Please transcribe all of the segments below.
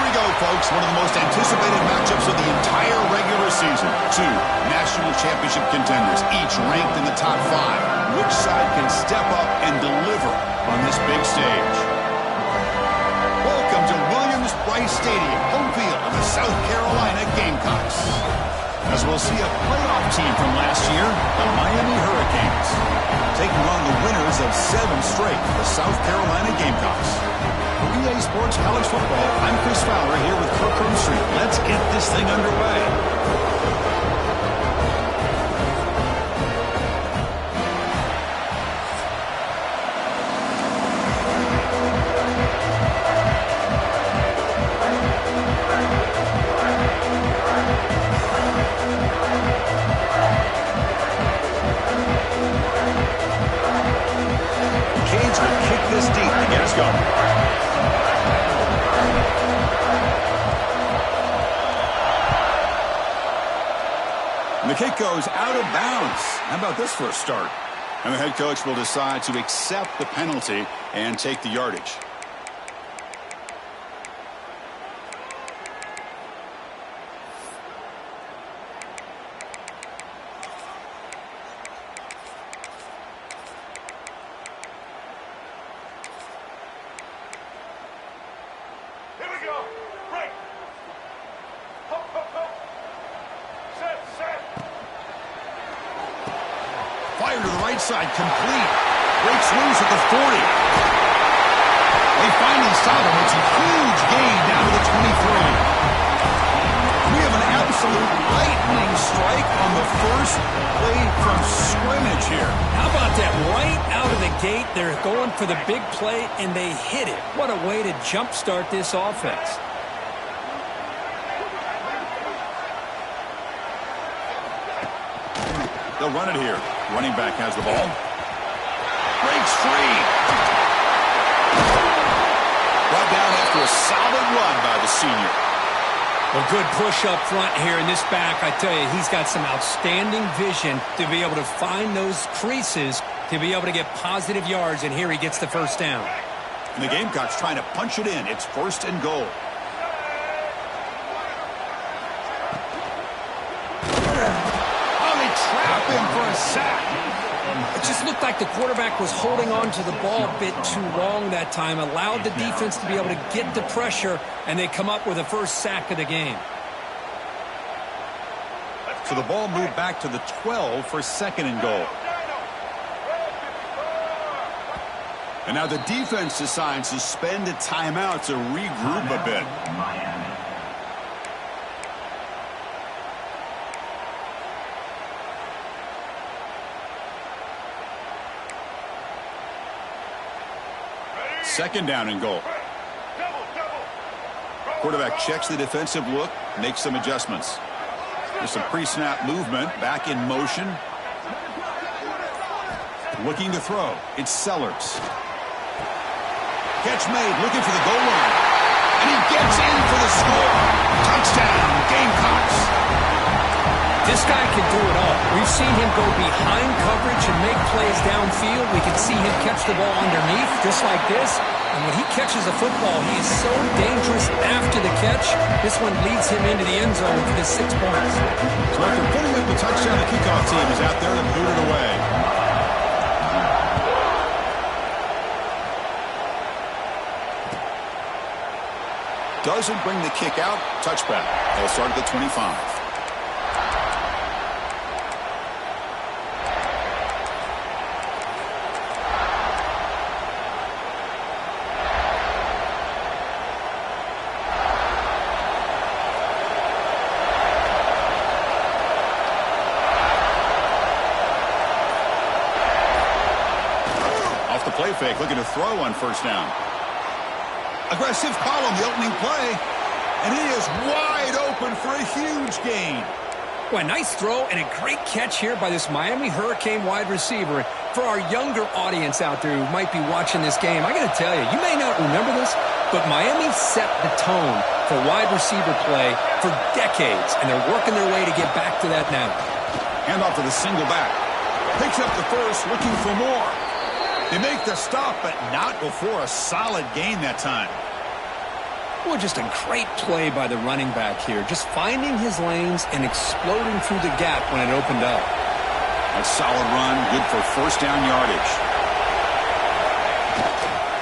we go, folks. One of the most anticipated matchups of the entire regular season. Two national championship contenders, each ranked in the top 5. Which side can step up and deliver on this big stage? Welcome to Williams-Brice Stadium, home field of the South Carolina Gamecocks. As we'll see a playoff team from last year, the Miami Hurricanes, taking on the winners of 7 straight, the South Carolina Gamecocks. For EA Sports College Football, I'm Chris Fowler here with Kirk Street. Let's get this thing underway. The kick goes out of bounds. How about this for a start? And the head coach will decide to accept the penalty and take the yardage. Fire to the right side, complete. Breaks loose at the 40. They finally stop him. It's a huge gain down to the 23. We have an absolute lightning strike on the first play from scrimmage here. How about that? Right out of the gate, they're going for the big play, and they hit it. What a way to jumpstart this offense. They'll run it here. Running back has the ball. Breaks free. Brought down after a solid run by the senior. Well, good push up front here in this back. I tell you, he's got some outstanding vision to be able to find those creases to be able to get positive yards, and here he gets the first down. And the Gamecocks trying to punch it in. It's 1st and goal. Trap him for a sack. It just looked like the quarterback was holding on to the ball a bit too long that time, allowed the defense to be able to get the pressure, and they come up with the first sack of the game. So the ball moved back to the 12 for 2nd and goal. And now the defense decides to spend a timeout to regroup a bit. Second down and goal. Quarterback checks the defensive look, makes some adjustments. There's some pre-snap movement, back in motion. Looking to throw. It's Sellers. Catch made, looking for the goal line. And he gets in for the score. Touchdown, Gamecocks. This guy can do it all. We've seen him go behind coverage and make plays downfield. We can see him catch the ball underneath, just like this. And when he catches a football, he is so dangerous after the catch. This one leads him into the end zone for the 6 points. So after putting up the touchdown, the kickoff team is out there to boot it away. Doesn't bring the kick out. Touchback. They'll start at the 25. Play fake, looking to throw on 1st down. Aggressive call on the opening play, and he is wide open for a huge gain. Well, a nice throw and a great catch here by this Miami Hurricane wide receiver. For our younger audience out there who might be watching this game, I got to tell you, you may not remember this, but Miami set the tone for wide receiver play for decades, and they're working their way to get back to that now. Handoff to the single back. Picks up the first, looking for more. They make the stop, but not before a solid gain that time. Well, just a great play by the running back here. Just finding his lanes and exploding through the gap when it opened up. A solid run, good for first down yardage.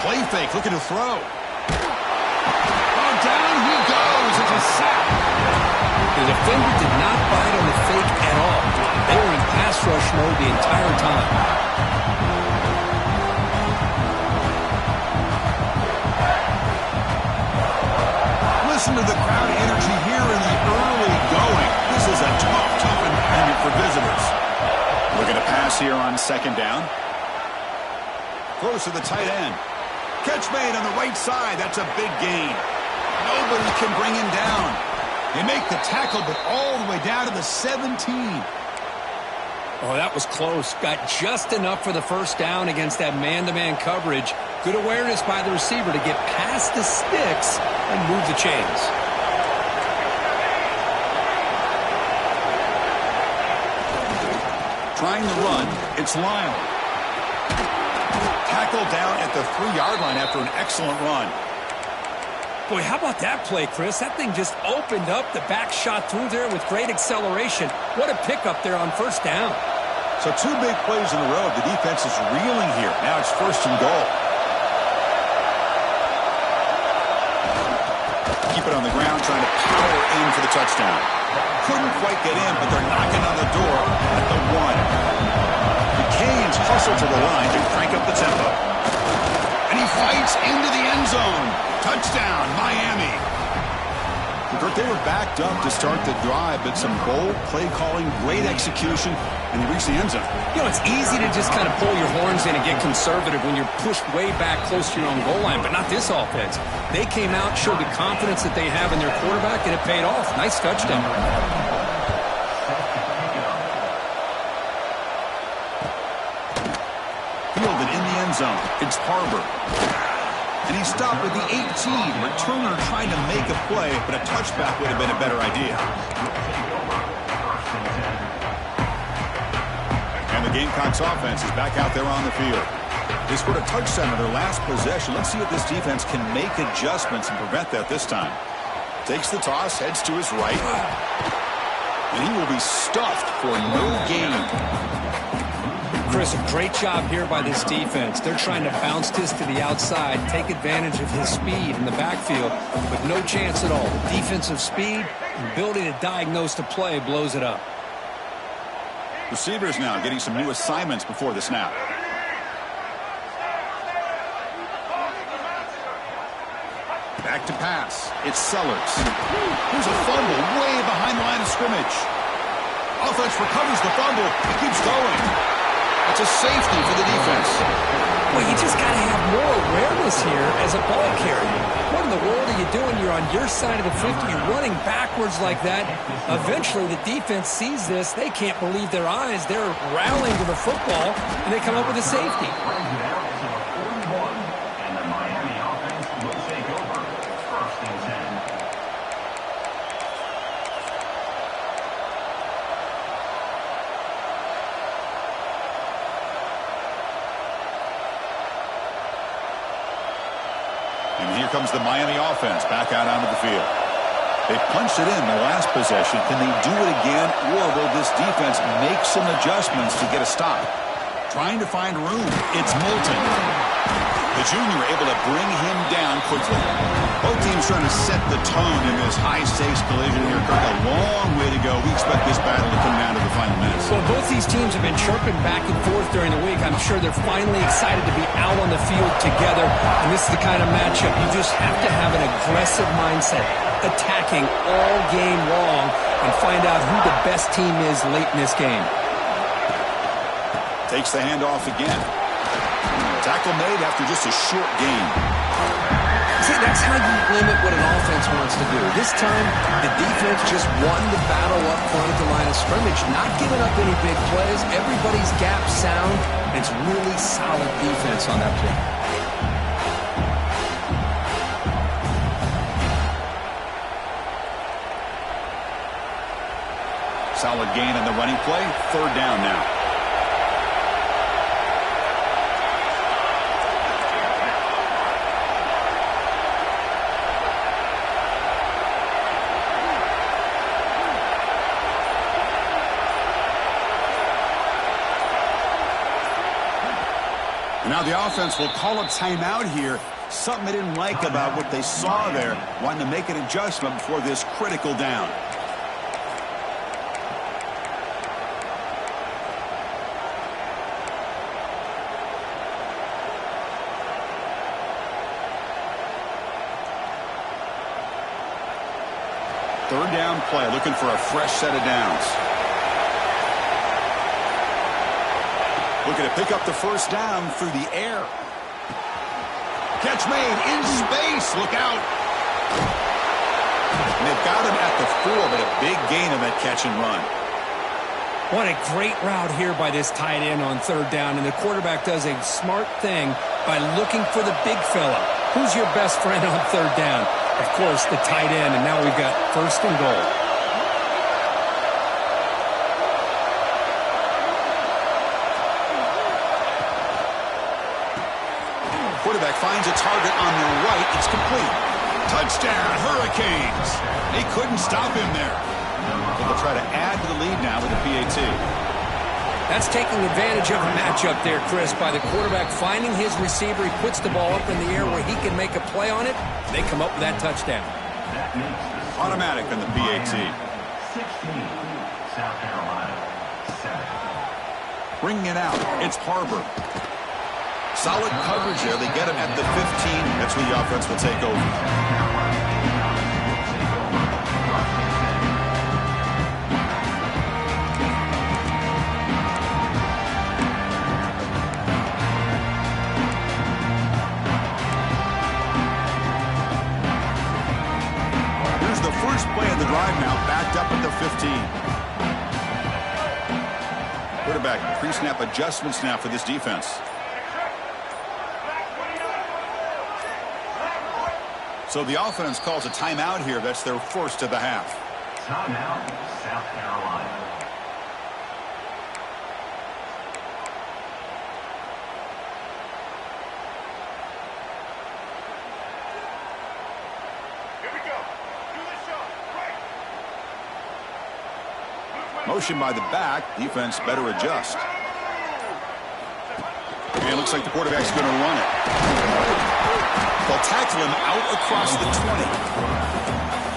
Play fake, looking to throw. Oh, down he goes. It's a sack. The defender did not bite on the fake at all. They were in pass rush mode the entire time. Listen to the crowd energy here in the early going. This is a tough environment for visitors. Looking to pass here on second down. Throws to the tight end. Catch made on the right side. That's a big gain. Nobody can bring him down. They make the tackle, but all the way down to the 17. Oh, that was close. Got just enough for the first down against that man-to-man coverage. Good awareness by the receiver to get past the sticks and move the chains. Trying to run, it's Lyle. Tackled down at the 3-yard line after an excellent run. Boy, how about that play, Chris? That thing just opened up. The back shot through there with great acceleration. What a pickup there on first down. So 2 big plays in a row. The defense is reeling here. Now it's first and goal. Keep it on the ground, trying to power in for the touchdown. Couldn't quite get in, but they're knocking on the door at the 1. The Canes hustle to the line to crank up the tempo. And he fights into the end zone. Touchdown, Miami. Kurt, they were backed up to start the drive, but some bold play calling, great execution, and they reached the end zone. You know, it's easy to just kind of pull your horns in and get conservative when you're pushed way back close to your own goal line, but not this offense. They came out, showed the confidence that they have in their quarterback, and it paid off. Nice touchdown. Fielded in the end zone. It's Harbor. And he stopped with the 18. Returner trying to make a play, but a touchback would have been a better idea. And the Gamecocks offense is back out there on the field. They scored a touchdown on their last possession. Let's see if this defense can make adjustments and prevent that this time. Takes the toss, heads to his right. And he will be stuffed for no gain. Chris, a great job here by this defense. They're trying to bounce this to the outside, take advantage of his speed in the backfield, but no chance at all. The defensive speed and ability to diagnose the play blows it up. Receivers now getting some new assignments before the snap. Back to pass. It's Sellers. Here's a fumble way behind the line of scrimmage. Offense recovers the fumble. It keeps going. It's a safety for the defense. Well, you just got to have more awareness here as a ball carrier. What in the world are you doing? You're on your side of the 50. You're running backwards like that. Eventually, the defense sees this. They can't believe their eyes. They're rallying to the football, and they come up with a safety. Comes the Miami offense back out onto the field. They punched it in the last possession. Can they do it again, or will this defense make some adjustments to get a stop? Trying to find room. It's Moulton. The junior able to bring him down quickly. Both teams trying to set the tone in this high-stakes collision here. Kirk, a long way to go. We expect this battle to come down to the final minutes. Well, both these teams have been chirping back and forth during the week. I'm sure they're finally excited to be out on the field together. And this is the kind of matchup you just have to have an aggressive mindset, attacking all game long, and find out who the best team is late in this game. Takes the handoff again. Tackle made after just a short gain. See, that's how you limit what an offense wants to do. This time, the defense just won the battle up front at the line of scrimmage, not giving up any big plays. Everybody's gap sound, and it's really solid defense on that play. Solid gain on the running play. Third down now. Now the offense will call a timeout here. Something they didn't like about what they saw there. Wanting to make an adjustment before this critical down. Third down play, looking for a fresh set of downs. Looking to pick up the first down through the air. Catch made in space. Look out. And they've got him at the 4, but a big gain on that catch and run. What a great route here by this tight end on third down, and the quarterback does a smart thing by looking for the big fella. Who's your best friend on third down? Of course, the tight end, and now we've got first and goal. Quarterback finds a target on the right. It's complete. Touchdown, Hurricanes. They couldn't stop him there. So they'll try to add to the lead now with a PAT. That's taking advantage of a matchup there, Chris, by the quarterback finding his receiver. He puts the ball up in the air where he can make a play on it. They come up with that touchdown. Automatic on the PAT. 16, South Carolina, 7. Bringing it out. It's Harbor. Solid coverage there. They get him at the 15. That's where the offense will take over. Here's the first play of the drive now, backed up at the 15. Quarterback pre-snap adjustments now for this defense. So the offense calls a timeout here. That's their first of the half. Timeout, South Carolina. Here we go. Do this shot. Right. Motion by the back. Defense better adjust. And it looks like the quarterback's going to run it. They'll tackle him out across the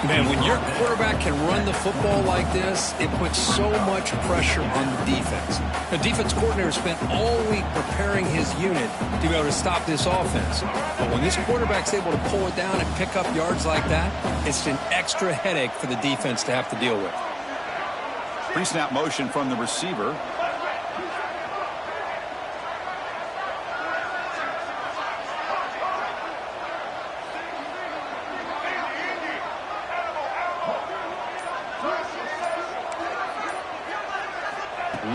20. Man, when your quarterback can run the football like this, it puts so much pressure on the defense. The defense coordinator spent all week preparing his unit to be able to stop this offense. But when this quarterback's able to pull it down and pick up yards like that, it's an extra headache for the defense to have to deal with. Pre-snap motion from the receiver.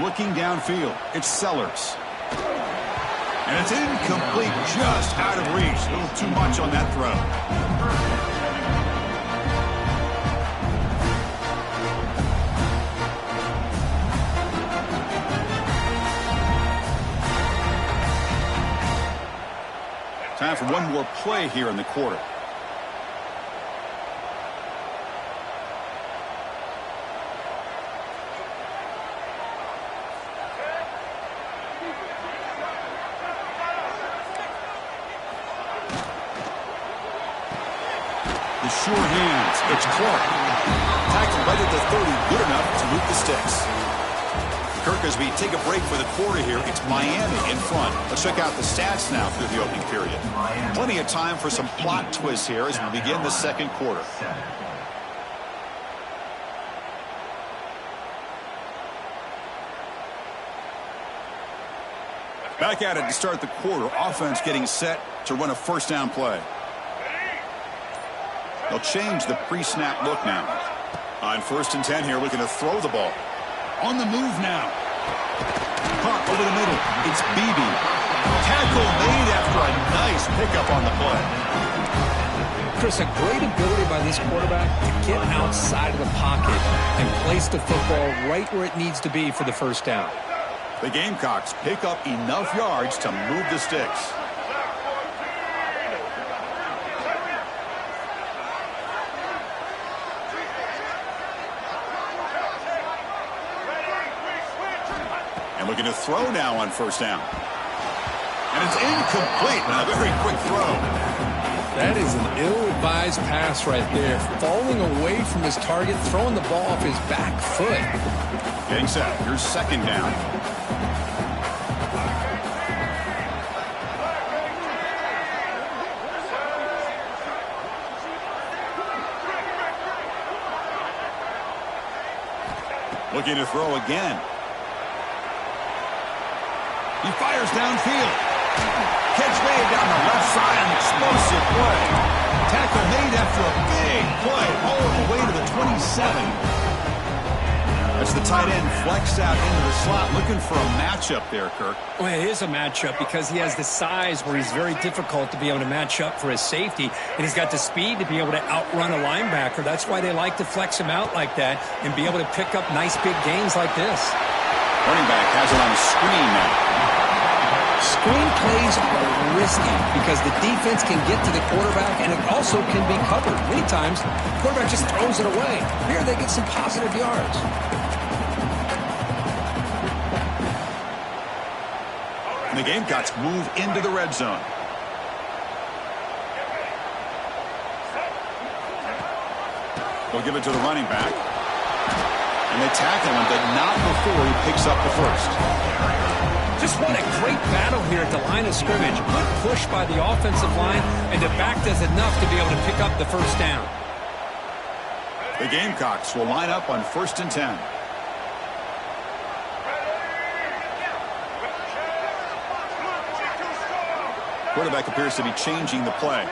Looking downfield, it's Sellers. And it's incomplete, just out of reach. A little too much on that throw. Time for one more play here in the quarter. Sure hands. It's Clark. Tackled right at the 30. Good enough to move the sticks. Kirk, as we take a break for the quarter here, it's Miami in front. Let's check out the stats now through the opening period. Plenty of time for some plot twists here as we begin the second quarter. Back at it to start the quarter. Offense getting set to run a first down play. They'll change the pre-snap look now. On 1st and 10 here, looking to throw the ball. On the move now. Caught over the middle. It's Beebe. Tackle made after a nice pickup on the play. Chris, a great ability by this quarterback to get outside of the pocket and place the football right where it needs to be for the first down. The Gamecocks pick up enough yards to move the sticks. Looking to throw now on first down. And it's incomplete on a very quick throw. That is an ill-advised pass right there. Falling away from his target, throwing the ball off his back foot. Getting set. Here's second down. Looking to throw again. He fires downfield. Catch made down the left side. An explosive play. Tackle made after a big play all the way to the 27. As the tight end flexed out into the slot, looking for a matchup there, Kirk. Well, it is a matchup because he has the size where he's very difficult to be able to match up for his safety, and he's got the speed to be able to outrun a linebacker. That's why they like to flex him out like that and be able to pick up nice big gains like this. Running back has it on a screen now. Screen plays are risky because the defense can get to the quarterback and it also can be covered. Many times, the quarterback just throws it away. Here they get some positive yards. And the Gamecocks move into the red zone. They'll give it to the running back. And they tackle him, but not before he picks up the first. Just what a great battle here at the line of scrimmage. Good push by the offensive line, and the back does enough to be able to pick up the first down. The Gamecocks will line up on 1st and 10. Quarterback appears to be changing the play.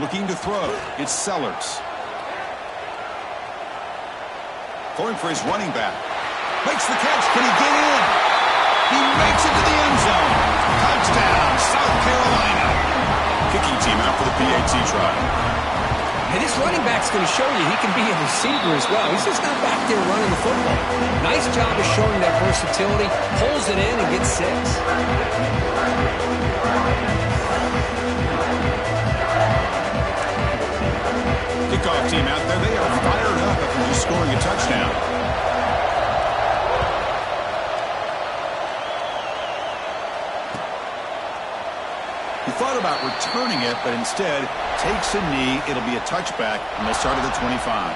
Looking to throw. It's Sellers. Going for his running back. Makes the catch. Can he get in? He makes it to the end zone. Touchdown, South Carolina. Kicking team out for the PAT trial. And this running back's going to show you he can be a receiver as well. He's just not back there running the football. Nice job of showing that versatility. Pulls it in and gets 6. Kickoff team out there. They are fired up after just scoring a touchdown. He thought about returning it, but instead takes a knee. It'll be a touchback, and they'll start at the 25.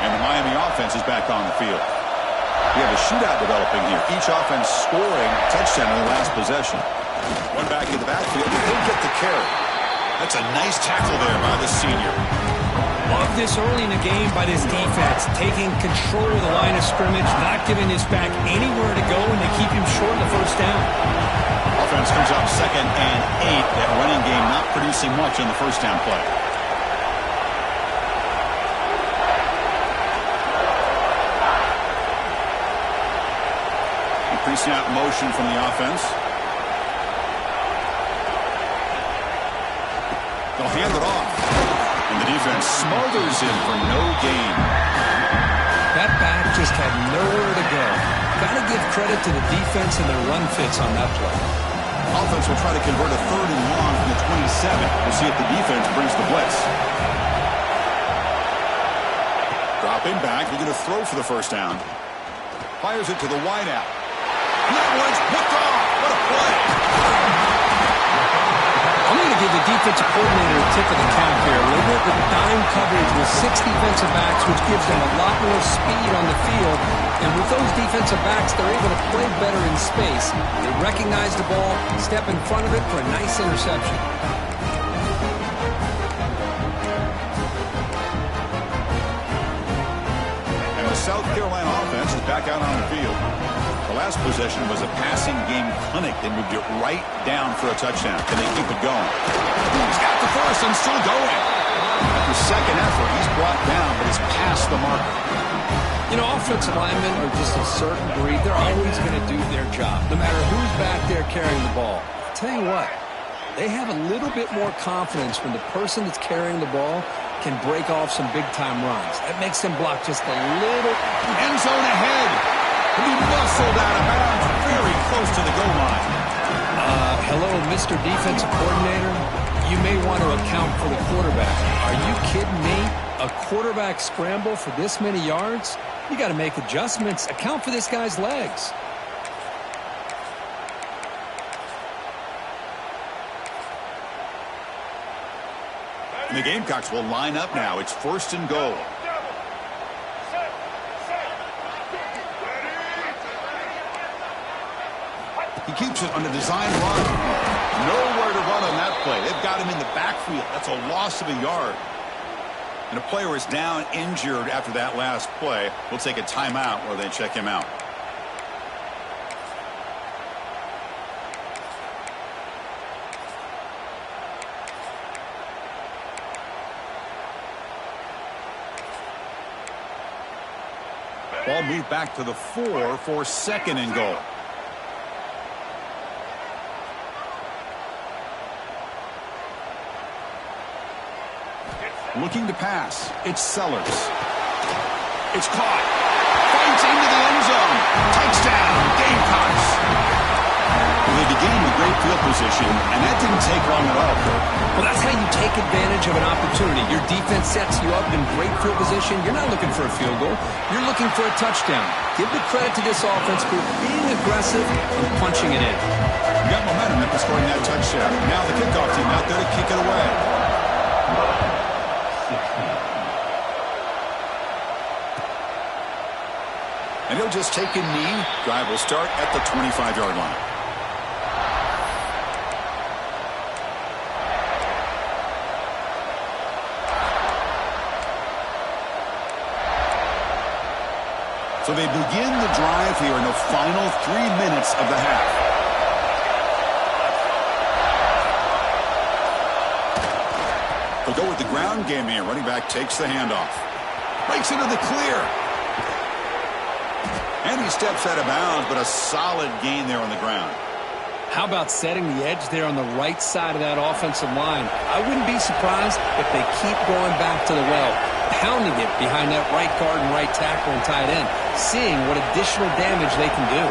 And the Miami offense is back on the field. We have a shootout developing here. Each offense scoring a touchdown in the last possession. One back in the backfield. He'll get the carry. That's a nice tackle there by the senior. Love this early in the game by this defense. Taking control of the line of scrimmage, not giving his back anywhere to go, and they keep him short of the first down. Offense comes up 2nd and 8. That running game not producing much on the first down play. Pre-snap motion from the offense. They'll hand it off. And the defense smothers him for no gain. That back just had nowhere to go. Got to give credit to the defense and their run fits on that play. Offense will try to convert a 3rd and long from the 27. We'll see if the defense brings the blitz. Dropping back. They're going to throw for the first down. Fires it to the wideout. That one's picked off. What a play. I'm going to give the defensive coordinator a tip of the cap here. They went with dime coverage with 6 defensive backs, which gives them a lot more speed on the field. And with those defensive backs, they're able to play better in space. They recognize the ball, step in front of it for a nice interception. And the South Carolina offense is back out on the field. The last possession was a passing game clinic. They moved it right down for a touchdown. Can they keep it going? He's got the first and still going. After second effort, he's brought down, but he's past the marker. You know, offensive linemen are just a certain breed. They're always going to do their job, no matter who's back there carrying the ball. I'll tell you what, they have a little bit more confidence when the person that's carrying the ball can break off some big-time runs. That makes them block just a little. End zone ahead. He muscled out of bounds very close to the goal line. Hello, Mr. Defensive Coordinator. You may want to account for the quarterback. Are you kidding me? A quarterback scramble for this many yards? You got to make adjustments. Account for this guy's legs. And the Gamecocks will line up now. It's 1st and goal. He keeps it on the design run. Nowhere to run on that play. They've got him in the backfield. That's a loss of a yard. And a player is down injured after that last play. We'll take a timeout while they check him out. Ball moved back to the 4 for 2nd and goal. Looking to pass. It's Sellers. It's caught. Finds into the end zone. Touchdown, Gamecocks. Well, they began with great field position, and that didn't take long at all. Well, that's how you take advantage of an opportunity. Your defense sets you up in great field position. You're not looking for a field goal. You're looking for a touchdown. Give the credit to this offense for being aggressive and punching it in. You got momentum after scoring that touchdown. Now the kickoff team out there to kick it away. And he'll just take a knee. Drive will start at the 25-yard line. So they begin the drive here in the final 3 minutes of the half. They'll go with the ground game here. Running back takes the handoff. Breaks into the clear. And he steps out of bounds, but a solid gain there on the ground. How about setting the edge there on the right side of that offensive line? I wouldn't be surprised if they keep going back to the well, pounding it behind that right guard and right tackle and tight end, seeing what additional damage they can do.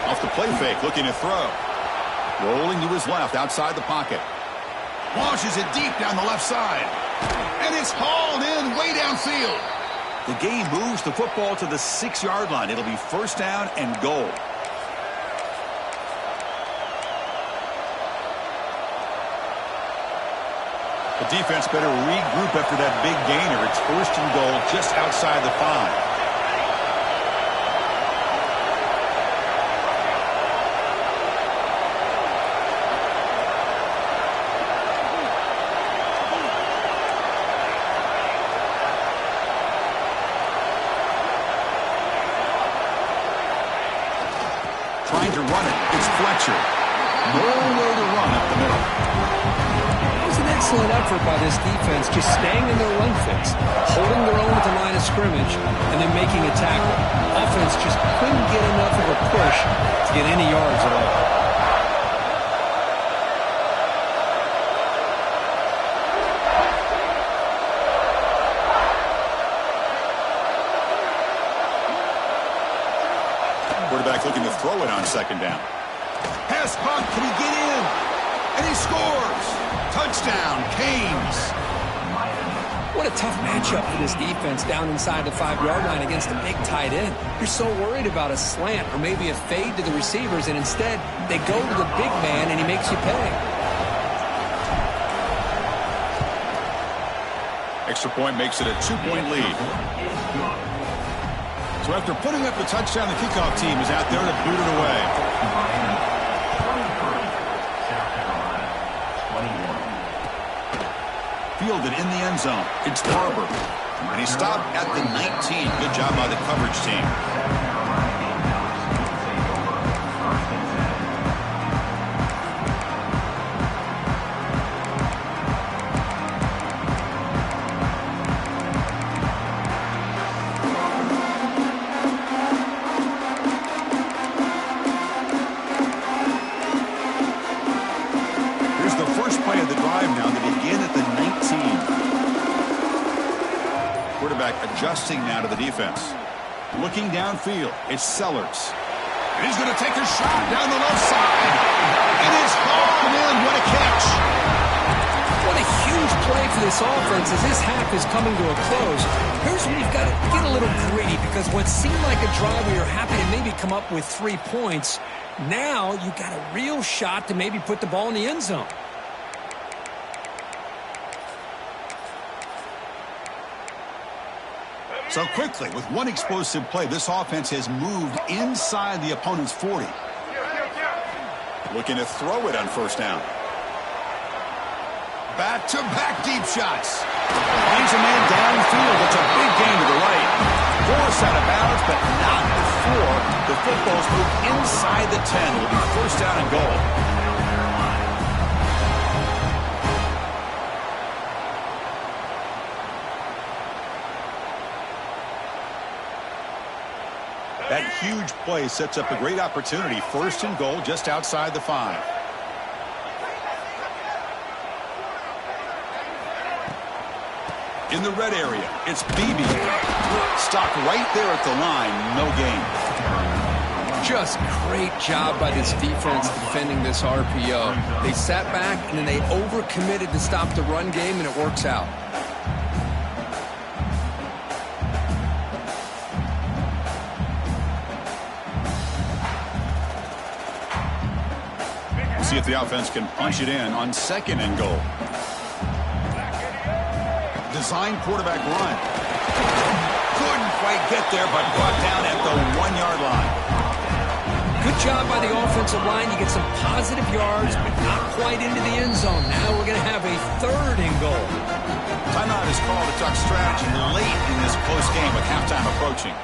Off the play fake, looking to throw. Rolling to his left, outside the pocket. Launches it deep down the left side. And it's hauled in way downfield. The game moves the football to the 6-yard line. It'll be 1st down and goal. The defense better regroup after that big gainer. It's 1st and goal just outside the 5. Trying to run it. It's Fletcher. Nowhere to run up the middle. It was an excellent effort by this defense, just staying in their run fix, holding their own at the line of scrimmage, and then making a tackle. Offense just couldn't get enough of a push to get any yards at all. Quarterback looking to throw it on 2nd down. Pass punt, can he get in? And he scores! Touchdown, Canes! What a tough matchup for this defense down inside the 5-yard line against a big tight end. You're so worried about a slant or maybe a fade to the receivers, and instead they go to the big man and he makes you pay. Extra point makes it a 2-point lead. So after putting up the touchdown, the kickoff team is out there to boot it away. Fielded in the end zone. It's Barber. And he stopped at the 19. Good job by the coverage team. Adjusting now to the defense. Looking downfield, it's Sellers. And he's going to take a shot down the left side. It is hauled in. What a catch. What a huge play for this offense as this half is coming to a close. Here's where you've got to get a little greedy, because what seemed like a drive where you're happy to maybe come up with 3 points, now you've got a real shot to maybe put the ball in the end zone. So quickly, with one explosive play, this offense has moved inside the opponent's 40. Looking to throw it on first down. Back-to-back deep shots. Leaves a man downfield. It's a big gain to the right. Force out of bounds, but not before the football's moved inside the 10. Will be first down and goal. That huge play sets up a great opportunity. First and goal just outside the 5. In the red area, it's Beebe. Stopped right there at the line. No gain. Just great job by this defense defending this RPO. They sat back, and then they overcommitted to stop the run game, and it works out. See if the offense can punch it in on second and goal. Design quarterback run. Couldn't quite get there, but brought down at the 1-yard line. Good job by the offensive line. You get some positive yards, but not quite into the end zone. Now we're going to have a third and goal. Timeout is called to talk strategy late in this close game with halftime approaching.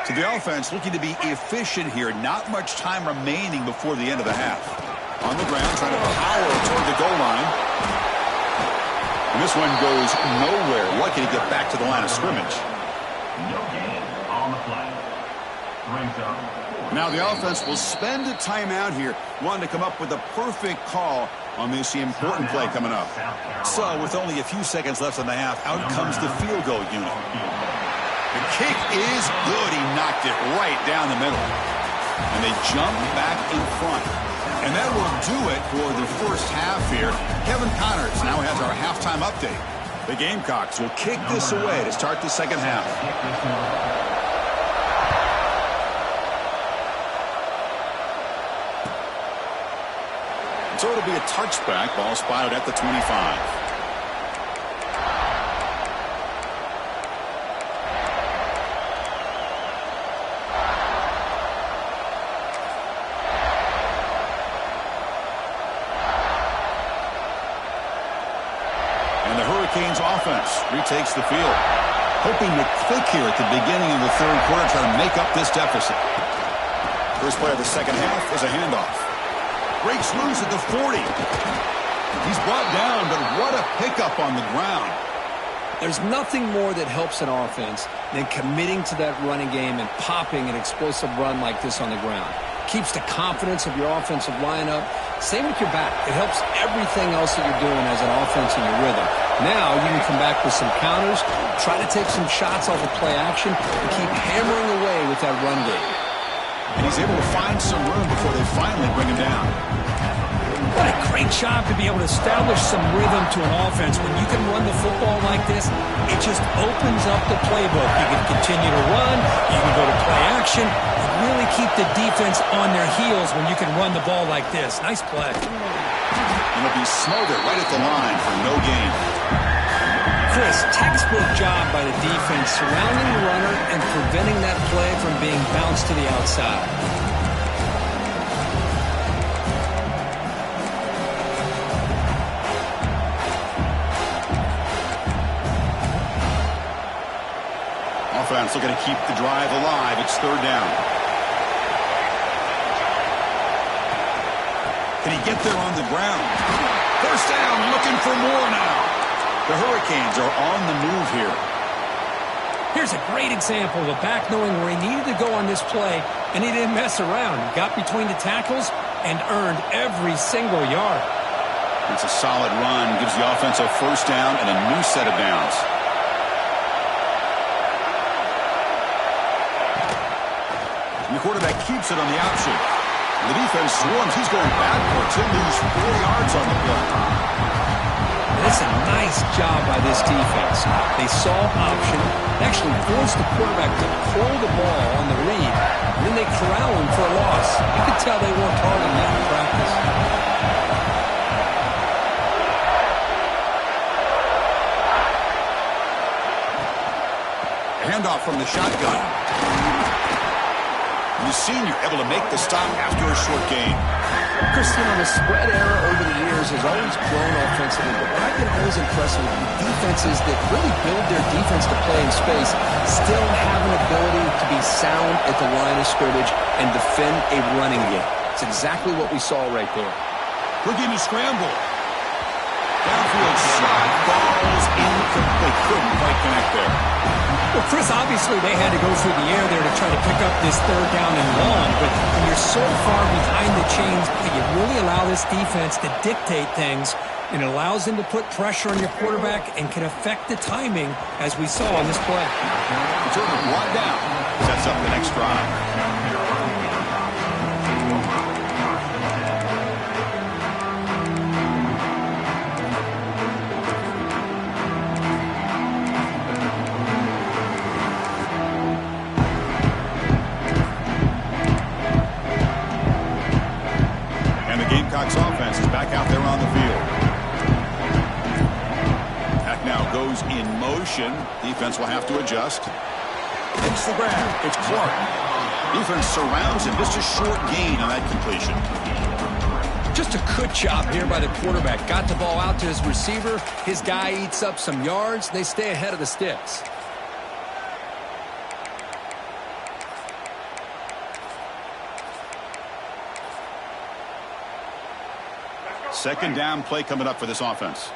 So the offense looking to be efficient here. Not much time remaining before the end of the half. On the ground, trying to power toward the goal line. And this one goes nowhere. Lucky to get back to the line of scrimmage. No gain on the play. Brings up. Now the offense will spend a timeout here, wanting to come up with a perfect call on this important play coming up. So with only a few seconds left in the half, out comes the field goal unit. The kick is good. He knocked it right down the middle. And they jump back in front. And that will do it for the first half here. Kevin Connors now has our halftime update. The Gamecocks will kick this away to start the second half. So it'll be a touchback. Ball spotted at the 25. Hurricanes offense retakes the field, hoping to click here at the beginning of the third quarter, trying to make up this deficit. First play of the second half is a handoff. Breaks loose at the 40. He's brought down, but what a pickup on the ground. There's nothing more that helps an offense than committing to that running game and popping an explosive run like this on the ground. Keeps the confidence of your offensive lineup. Same with your back. It helps everything else that you're doing as an offense in your rhythm. Now you can come back with some counters, try to take some shots off of play action, and keep hammering away with that run game. And he's able to find some room before they finally bring him down. What a great job to be able to establish some rhythm to an offense. When you can run the football like this, it just opens up the playbook. You can continue to run, you can go to play action, and really keep the defense on their heels when you can run the ball like this. Nice play. And he'll be smothered right at the line for no gain. Chris, textbook job by the defense surrounding the runner and preventing that play from being bounced to the outside. Offense looking to keep the drive alive. It's third down. Can he get there on the ground? First down, looking for more now. The Hurricanes are on the move here. Here's a great example of a back knowing where he needed to go on this play, and he didn't mess around. He got between the tackles and earned every single yard. It's a solid run, gives the offense a first down and a new set of downs. And the quarterback keeps it on the option. The defense swarms. He's going backwards. He'll lose 4 yards on the play. That's a nice job by this defense. They saw option, actually forced the quarterback to pull the ball on the read, and then they corral him for a loss. You could tell they worked hard on that in practice. Handoff from the shotgun. The senior able to make the stop after a short gain. Chris, the spread era over the years has always grown offensively, but what I've been always impressed with defenses that really build their defense to play in space still have an ability to be sound at the line of scrimmage and defend a running game. It's exactly what we saw right there. Looking to scramble. Downfield shot. Balls incomplete. Couldn't quite connect there. Well, Chris, obviously they had to go through the air there to try to pick up this third down and long, but when you're so far behind the chains that you really allow this defense to dictate things, and it allows them to put pressure on your quarterback and can affect the timing, as we saw on this play. Return brought down. Sets up the next drive. Offense is back out there on the field. Pack now goes in motion. Defense will have to adjust. It's the grab. It's Clark. Defense surrounds him. Just a short gain on that completion. Just a good job here by the quarterback. Got the ball out to his receiver. His guy eats up some yards. They stay ahead of the sticks. Second down play coming up for this offense.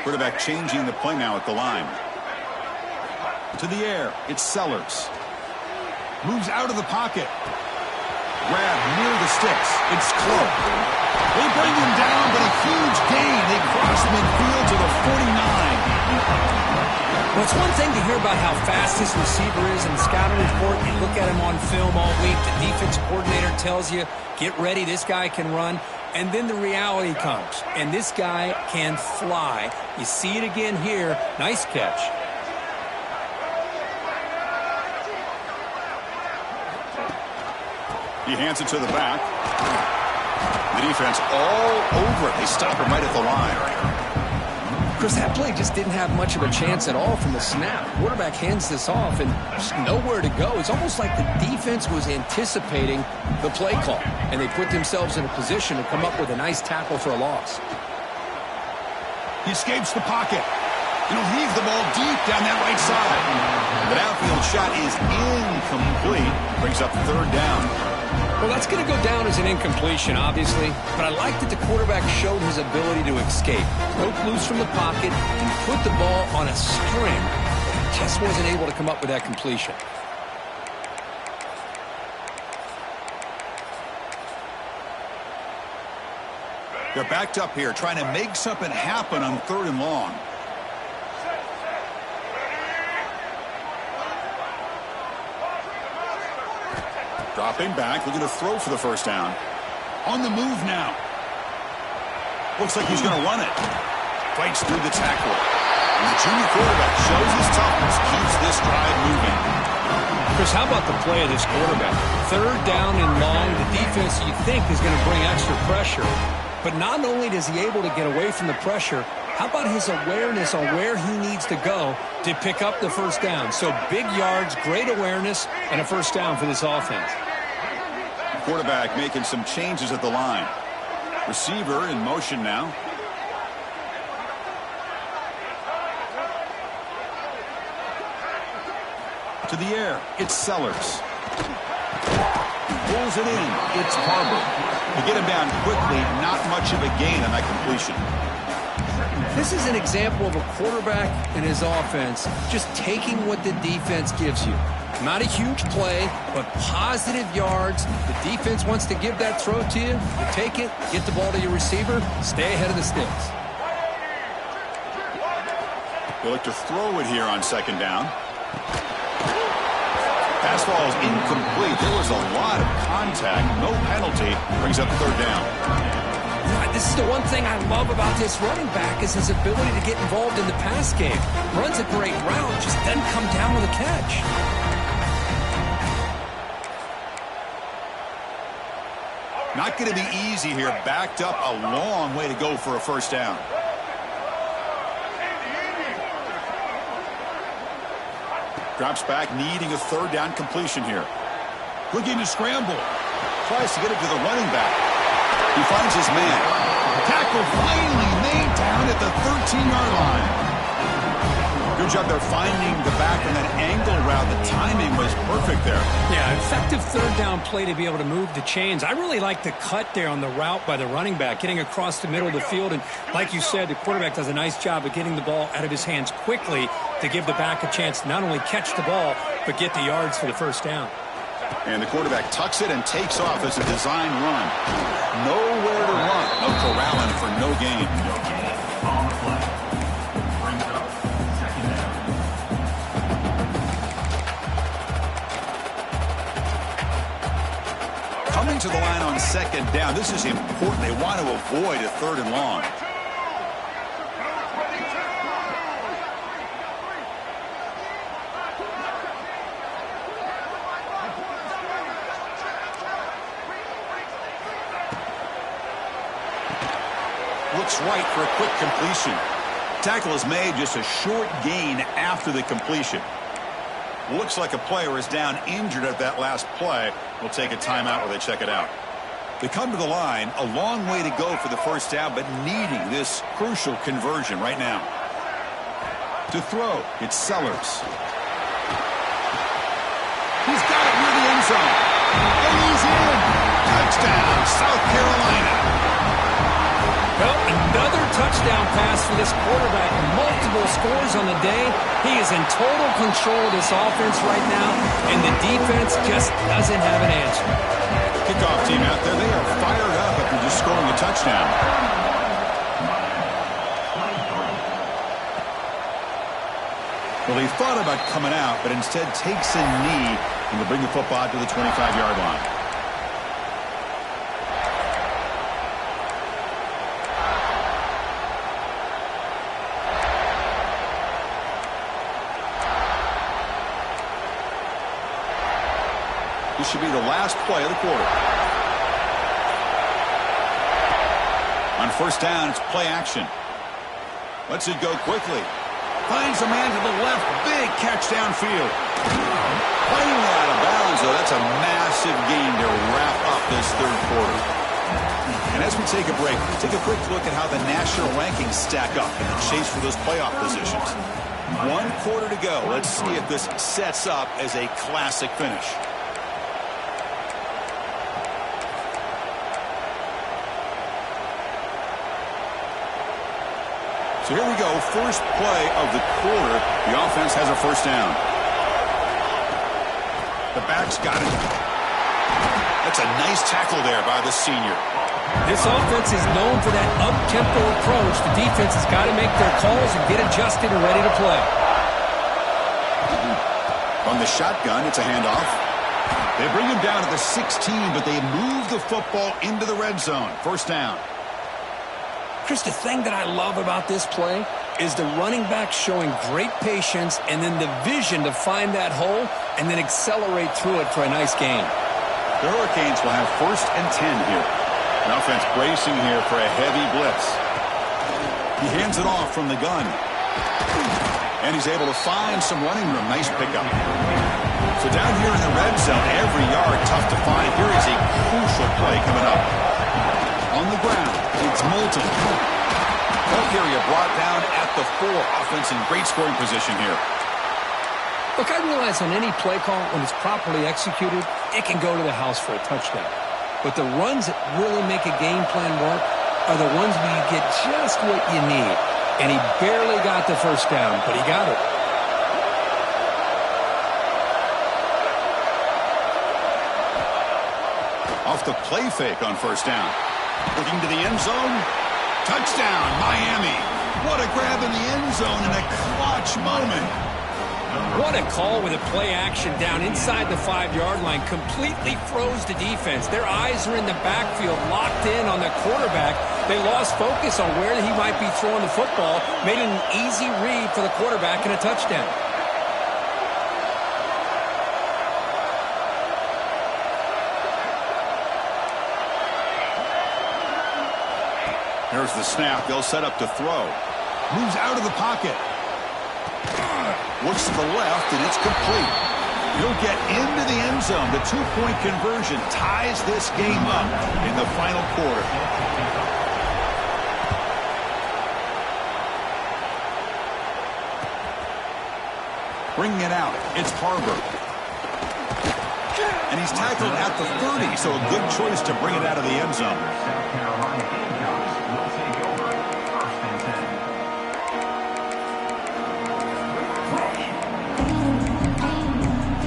Quarterback changing the play now at the line. To the air. It's Sellers. Moves out of the pocket. Grab near the sticks. It's Clark. They bring him down, but a huge gain. They cross midfield to the 49. Well, it's one thing to hear about how fast this receiver is in the scouting report. You look at him on film all week. The defense coordinator tells you, get ready, this guy can run. And then the reality comes, and this guy can fly. You see it again here. Nice catch. He hands it to the back. The defense all over it. They stop him right at the line. Chris, that play just didn't have much of a chance at all from the snap. Quarterback hands this off, and there's nowhere to go. It's almost like the defense was anticipating the play call, and they put themselves in a position to come up with a nice tackle for a loss. He escapes the pocket. And he'll heave the ball deep down that right side. The downfield shot is incomplete. Brings up third down. Well, that's going to go down as an incompletion, obviously, but I like that the quarterback showed his ability to escape. Broke loose from the pocket and put the ball on a string. Just wasn't able to come up with that completion. They're backed up here, trying to make something happen on third and long. Dropping back, looking to throw for the first down. On the move now. Looks like he's going to run it. Fights through the tackle. And the junior quarterback shows his toughness, keeps this drive moving. Chris, how about the play of this quarterback? Third down and long. The defense, you think, is going to bring extra pressure. But not only is he able to get away from the pressure, how about his awareness on where he needs to go to pick up the first down? So big yards, great awareness, and a first down for this offense. Quarterback making some changes at the line. Receiver in motion now. To the air. It's Sellers. Pulls it in. It's Barber. To get him down quickly, not much of a gain on that completion. This is an example of a quarterback and his offense just taking what the defense gives you. Not a huge play, but positive yards. The defense wants to give that throw to you. You take it, get the ball to your receiver, stay ahead of the sticks. They look to throw it here on second down. Pass ball is incomplete. There was a lot of contact. No penalty. Brings up third down. This is the one thing I love about this running back is his ability to get involved in the pass game. Runs a great route, just doesn't come down with a catch. Not going to be easy here. Backed up a long way to go for a first down. Drops back, needing a third down completion here. Looking to scramble. Tries to get it to the running back. He finds his man. Tackle finally made down at the 13-yard line. Good job there finding the back in that angle route. The timing was perfect there. Yeah, effective third down play to be able to move the chains. I really like the cut there on the route by the running back, getting across the middle of the field. And like you said, the quarterback does a nice job of getting the ball out of his hands quickly to give the back a chance to not only catch the ball, but get the yards for the first down. And the quarterback tucks it and takes off as a design run. Nowhere to run. No corralling for no gain. On the play. Brings up second down. Coming to the line on second down. This is important. They want to avoid a third and long. Looks right for a quick completion. Tackle is made, just a short gain after the completion. Looks like a player is down injured at that last play. We'll take a timeout while they check it out. They come to the line, a long way to go for the first down, but needing this crucial conversion right now. To throw, it's Sellers. He's got it near the end zone. And he's in. Touchdown, South Carolina. Well, another touchdown pass for this quarterback. Multiple scores on the day. He is in total control of this offense right now, and the defense just doesn't have an answer. Kickoff team out there, they are fired up after just scoring a touchdown. Well, he thought about coming out, but instead takes a knee and will bring the football to the 25-yard line. This should be the last play of the quarter. On first down, it's play action. Lets it go quickly. Finds a man to the left. Big catch downfield. Playing out of bounds, though. That's a massive gain to wrap up this third quarter. And as we take a break, take a quick look at how the national rankings stack up in the chase for those playoff positions. 1 quarter to go. Let's see if this sets up as a classic finish. So here we go, first play of the quarter. The offense has a first down. The back's got it. That's a nice tackle there by the senior. This offense is known for that up-tempo approach. The defense has got to make their calls and get adjusted and ready to play. From the shotgun, it's a handoff. They bring him down to the 16, but they move the football into the red zone. First down. Chris, the thing that I love about this play is the running back showing great patience and then the vision to find that hole and then accelerate through it for a nice gain. The Hurricanes will have first and 10 here. The offense bracing here for a heavy blitz. He hands it off from the gun. And he's able to find some running room. Nice pickup. So down here in the red zone, every yard tough to find. Here is a crucial play coming up. On the ground, it's Moulton. Bulk area brought down at the 4. Offense in great scoring position here. Look, I realize on any play call, when it's properly executed, it can go to the house for a touchdown. But the runs that really make a game plan work are the ones where you get just what you need. And he barely got the first down, but he got it. Off the play fake on first down. Looking to the end zone. Touchdown, Miami. What a grab in the end zone in a clutch moment. What a call with a play action down inside the 5-yard line. Completely froze the defense. Their eyes are in the backfield, locked in on the quarterback. They lost focus on where he might be throwing the football. Made it an easy read for the quarterback and a touchdown. Here's the snap. They'll set up to throw. Moves out of the pocket. Looks to the left, and it's complete. He'll get into the end zone. The two-point conversion ties this game up in the final quarter. Bringing it out. It's Harbor. And he's tackled at the 30, so a good choice to bring it out of the end zone. South Carolina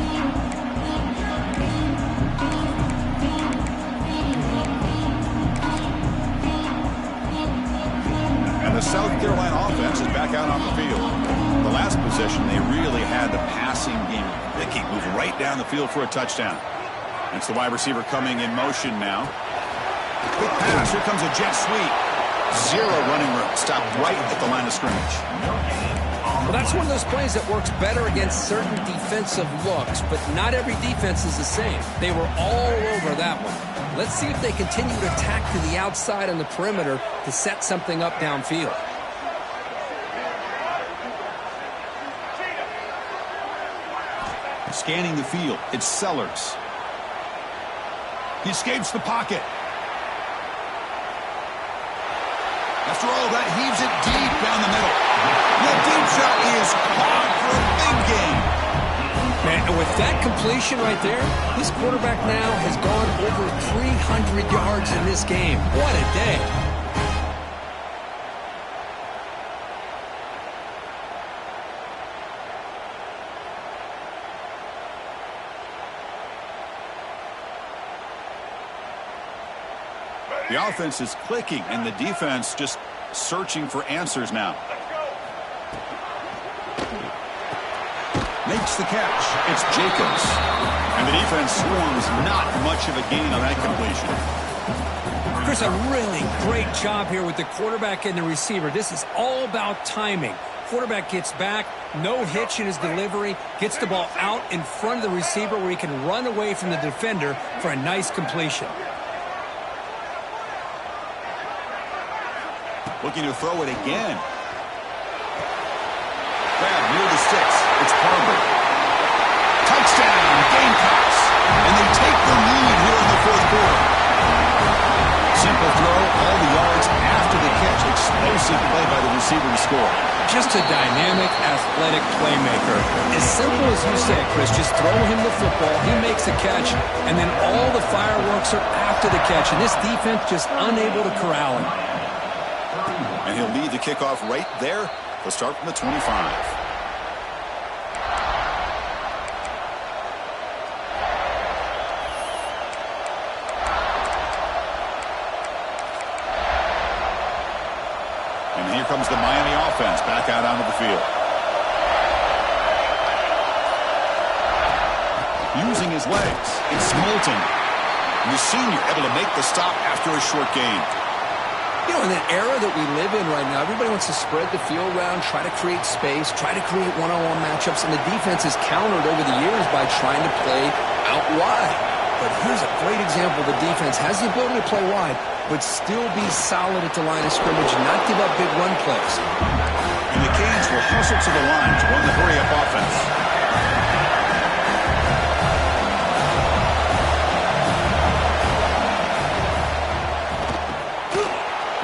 Gamecocks will take over 1st and 10. And the South Carolina offense is back out on the field. The last possession, they really had the passing game. They keep moving right down the field for a touchdown. It's the wide receiver coming in motion now. Quick pass. Here comes a jet sweep. Zero running room. Stopped right at the line of scrimmage. Well, that's one of those plays that works better against certain defensive looks, but not every defense is the same. They were all over that one. Let's see if they continue to attack to the outside on the perimeter to set something up downfield. Scanning the field. It's Sellers. He escapes the pocket. After all that, heaves it deep down the middle. The deep shot is caught for a big gain. Man, and with that completion right there, this quarterback now has gone over 300 yards in this game. What a day. The offense is clicking, and the defense just searching for answers now. Makes the catch. It's Jacobs. And the defense swarms not much of a gain on that completion. Chris, a really great job here with the quarterback and the receiver. This is all about timing. Quarterback gets back, no hitch in his delivery, gets the ball out in front of the receiver where he can run away from the defender for a nice completion. Looking to throw it again. Grab near the sticks. It's Harbor. Touchdown, Gamecocks. And they take the lead here in the fourth quarter. Simple throw, all the yards after the catch. Explosive play by the receiver to score. Just a dynamic, athletic playmaker. As simple as you said, Chris, just throw him the football, he makes a catch, and then all the fireworks are after the catch. And this defense just unable to corral him. And he'll lead the kickoff right there. They'll start from the 25. And here comes the Miami offense back out onto the field. Using his legs, it's Moulton. The senior able to make the stop after a short gain. You know, in that era that we live in right now, everybody wants to spread the field around, try to create space, try to create one-on-one matchups, and the defense has countered over the years by trying to play out wide. But here's a great example. The defense has the ability to play wide, but still be solid at the line of scrimmage and not give up big run plays. And the Canes will hustle to the line to run the hurry-up offense.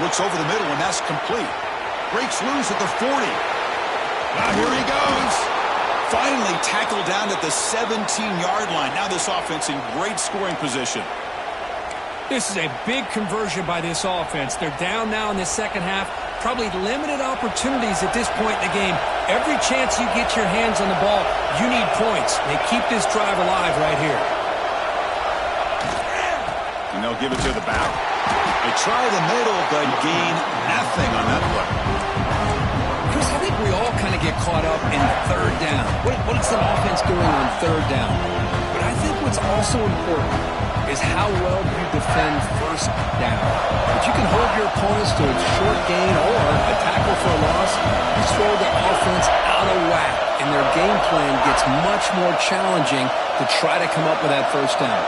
Looks over the middle, and that's complete. Breaks loose at the 40. Now here he goes. Finally tackled down at the 17-yard line. Now this offense in great scoring position. This is a big conversion by this offense. They're down now in the second half. Probably limited opportunities at this point in the game. Every chance you get your hands on the ball, you need points. They keep this drive alive right here. And they'll give it to the back. They try the middle, but gain nothing on that play. Chris, I think we all kind of get caught up in third down. What is an offense doing on third down? But I think what's also important is how well you defend first down. If you can hold your opponents to a short gain or a tackle for a loss, you throw the offense out of whack, and their game plan gets much more challenging to try to come up with that first down.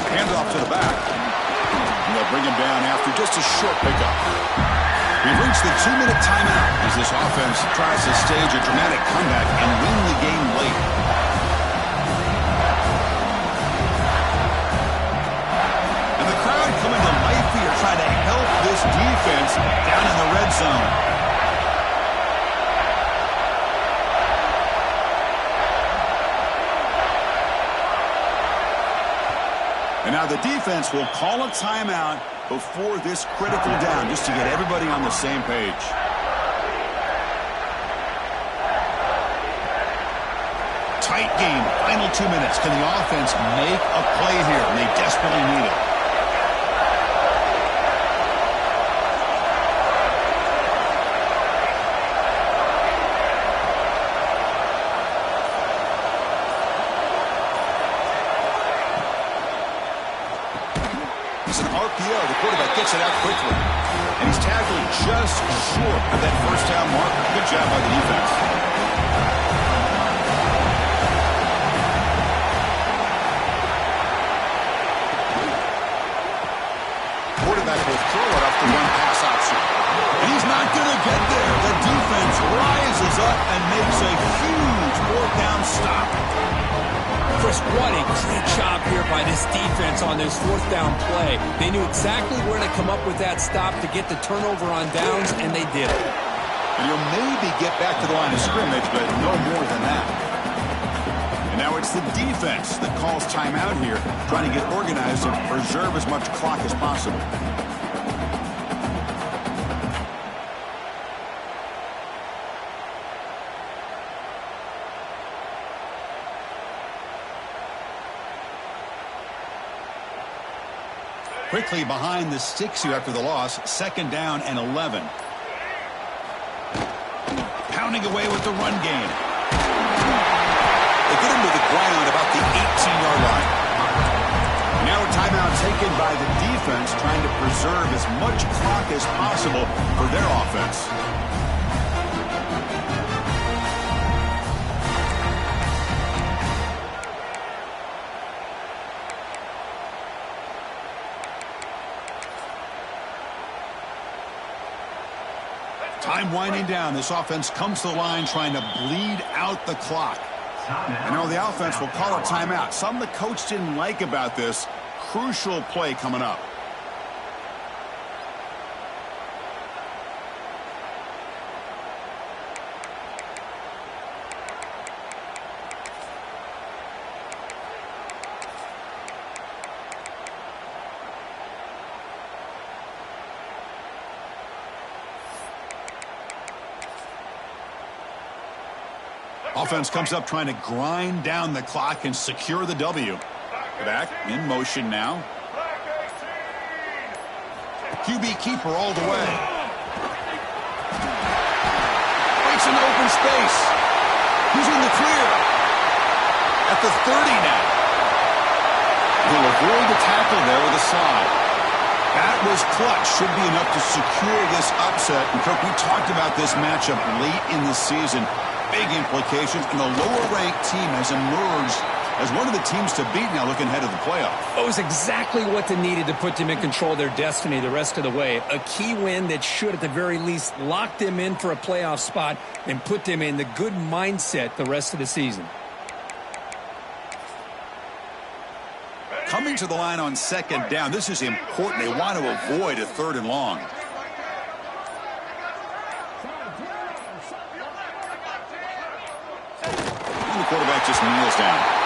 Handoff to the back. And they'll bring him down after just a short pickup. We've reached the 2-minute timeout as this offense tries to stage a dramatic comeback and win the game late. And the crowd coming to life here trying to help this defense down in the red zone. And now the defense will call a timeout before this critical down, just to get everybody on the same page. Tight game, final 2 minutes. Can the offense make a play here? And they desperately need it. It's an RPO. The quarterback gets it out quickly. And he's tackled just short of that first down marker. Good job by the defense. Quarterback will throw it off the one-pass option. And he's not going to get there. The defense rises up and makes a huge fourth-down stop. Chris, what a great job here by this defense on this fourth down play. They knew exactly where to come up with that stop to get the turnover on downs, and they did it. And you'll maybe get back to the line of scrimmage, but no more than that. And now it's the defense that calls timeout here, trying to get organized and preserve as much clock as possible. Quickly behind the sticks here after the loss. Second down and 11. Pounding away with the run game. They get him to the ground about the 18-yard line. Now a timeout taken by the defense, trying to preserve as much clock as possible for their offense. Time winding down. This offense comes to the line trying to bleed out the clock. I know the offense will call a timeout. Something the coach didn't like about this. Crucial play coming up. Offense comes up trying to grind down the clock and secure the W. Back in motion now. QB keeper all the way. Waits in open space. He's in the clear. At the 30 now. He'll avoid the tackle there with a slide. That was clutch. Should be enough to secure this upset. And Kirk, we talked about this matchup late in the season. Big implications, and the lower-ranked team has emerged as one of the teams to beat now looking ahead of the playoff. It was exactly what they needed to put them in control of their destiny the rest of the way. A key win that should, at the very least, lock them in for a playoff spot and put them in the good mindset the rest of the season. Coming to the line on second down, this is important. They want to avoid a third and long. just kneels down.